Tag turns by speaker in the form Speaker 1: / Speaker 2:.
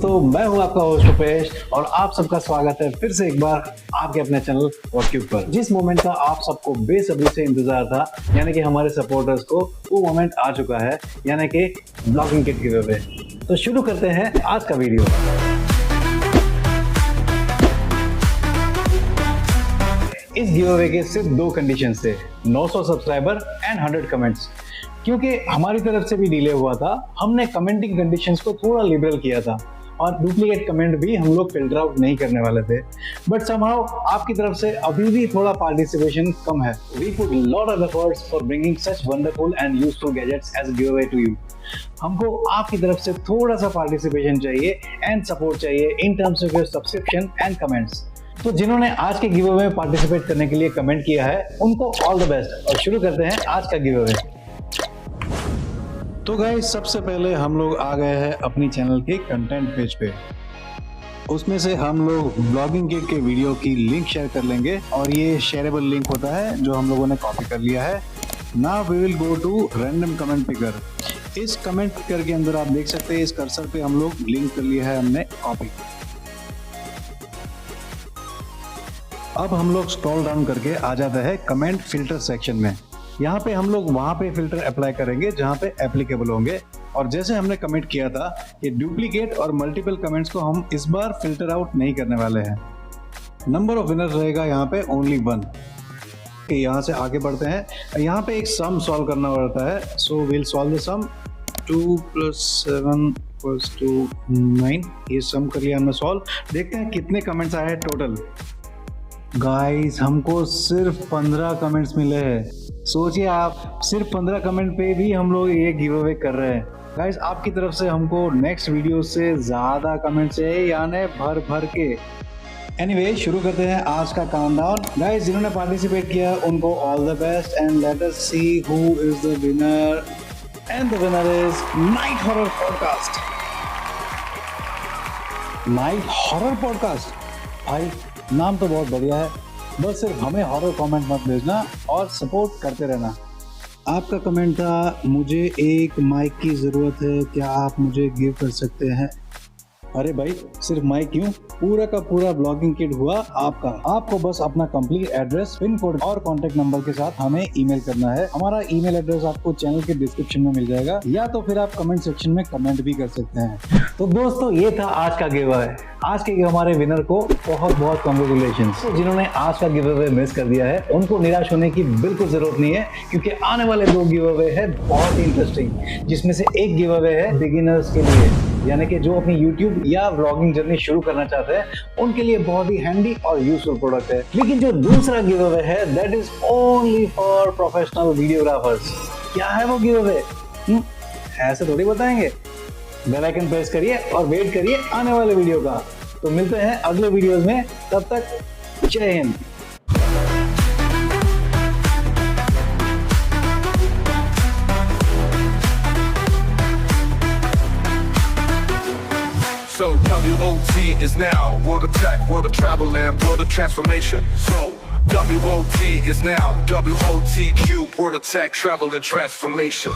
Speaker 1: दोस्तों, मैं हूं आपका होस्ट रुपेश और आप सबका स्वागत है फिर से एक बार आपके अपने चैनल वॉट्यूब पर। जिस मोमेंट का आप सबको बेसब्री से इंतजार था, यानी कि हमारे सपोर्टर्स को वो मोमेंट आ चुका है, यानी कि ब्लॉगिंग किट गिवअवे। तो शुरू करते हैं आज का वीडियो। इस गिवअवे के सिर्फ 2 कंडीशन थे, 900 सब्सक्राइबर एंड 100 कमेंट्स। क्योंकि हमारी तरफ से भी डिले हुआ था, हमने कमेंटिंग कंडीशंस को थोड़ा लिबरल किया था और डुप्लीकेट कमेंट भी हम लोग फिल्टर आउट नहीं करने वाले थे। बट समहाउ आपकी तरफ से अभी भी थोड़ा पार्टिसिपेशन कम है। We put lot of efforts for bringing such wonderful and useful gadgets as giveaway to you. हमको आपकी तरफ से थोड़ा सा पार्टिसिपेशन चाहिए एंड सपोर्ट चाहिए in terms of your subscription and comments. तो जिन्होंने आज के गिवअवे में पार्टिसिपेट करने के लिए कमेंट किया है, उनको ऑल द बेस्ट। और शुरू करते हैं आज का गिवअवे। तो गाइस, सबसे पहले हम लोग आ गए हैं अपनी चैनल के कंटेंट पेज पे। उसमें से हम लोग ब्लॉगिंग किट के वीडियो की लिंक शेयर कर लेंगे और ये शेयरेबल लिंक होता है जो हम लोगों ने कॉपी कर लिया है। Now we will go to random comment picker. इस कमेंट पिकर के अंदर आप देख सकते हैं, इस कर्सर पे हम लोग लिंक कर लिया है हमने कॉपी। अब हम लोग स्क्रॉल डाउन करके आ जाता है कमेंट फिल्टर सेक्शन में। यहाँ पे हम लोग वहाँ पे फिल्टर अप्लाई करेंगे जहाँ पे एप्लीकेबल होंगे। और जैसे हमने कमेंट किया था, ये डुप्लीकेट और मल्टीपल कमेंट्स को हम इस बार फिल्टर आउट नहीं करने वाले हैं। नंबर ऑफ विनर्स रहेगा यहाँ पे ओनली 1। यहाँ से आगे बढ़ते हैं। यहाँ पे एक सम सॉल्व करना पड़ता है, so will solve the sum. 2 + 7 = 9। ये सम कर लिया हमने सॉल्व। देखते हैं कितने कमेंट्स आए हैं टोटल। गाइस, हमको सिर्फ 15 कमेंट्स मिले हैं। सोचिए आप, सिर्फ 15 कमेंट पे भी हम लोग ये गिव अवे कर रहे हैं। गाइस, आपकी तरफ से हमको नेक्स्ट वीडियो से ज़्यादा कमेंट चाहिए, यानी भर भर के। एनीवे, शुरू करते हैं आज का काउंटडाउन। गाइस, जिन्होंने पार्टिसिपेट किया उनको all the best and let us see who is the winner. And the winner is night horror podcast. Night horror podcast, भाई नाम तो बहुत बढ़िया है। बस सिर्फ हमें हॉरर कमेंट मत भेजना और सपोर्ट करते रहना। आपका कमेंट था, मुझे एक माइक की ज़रूरत है, क्या आप मुझे गिव कर सकते हैं? अरे भाई, सिर्फ माइक क्यों, पूरा का पूरा ब्लॉगिंग किट हुआ आपका। आपको बस अपना कंप्लीट एड्रेस, पिन कोड और कॉन्टेक्ट नंबर के साथ हमें ईमेल करना है। हमारा ईमेल एड्रेस आपको चैनल के डिस्क्रिप्शन में मिल जाएगा, या तो फिर आप कमेंट सेक्शन में कमेंट भी कर सकते हैं। तो दोस्तों, ये था आज का गिव अवे। आज के हमारे विनर को बहुत बहुत कॉन्ग्रेचुलेशंस। तो जिन्होंने आज का गिव अवे मिस कर दिया है, उनको निराश होने की बिल्कुल जरूरत नहीं है, क्योंकि आने वाले 2 गिव अवे है बहुत ही इंटरेस्टिंग। जिसमें से एक गिव अवे है बिगिनर्स के लिए, यानी कि जो अपनी यूट्यूब या व्लॉगिंग जर्नी शुरू करना चाहते हैं उनके लिए बहुत ही हैंडी और यूजफुल प्रोडक्ट है। लेकिन जो दूसरा गिव अवे है, that is only for professional videographers. क्या है वो गिव अवे, ऐसे थोड़ी बताएंगे। बेल आइकन प्रेस करिए और वेट करिए आने वाले वीडियो का। तो मिलते हैं अगले वीडियोस में, तब तक जय Hind.
Speaker 2: So WOT is now World of Tech, World of Travel and World of Transformation. So WOT is now WOTQ, World of Tech, Travel and Transformation.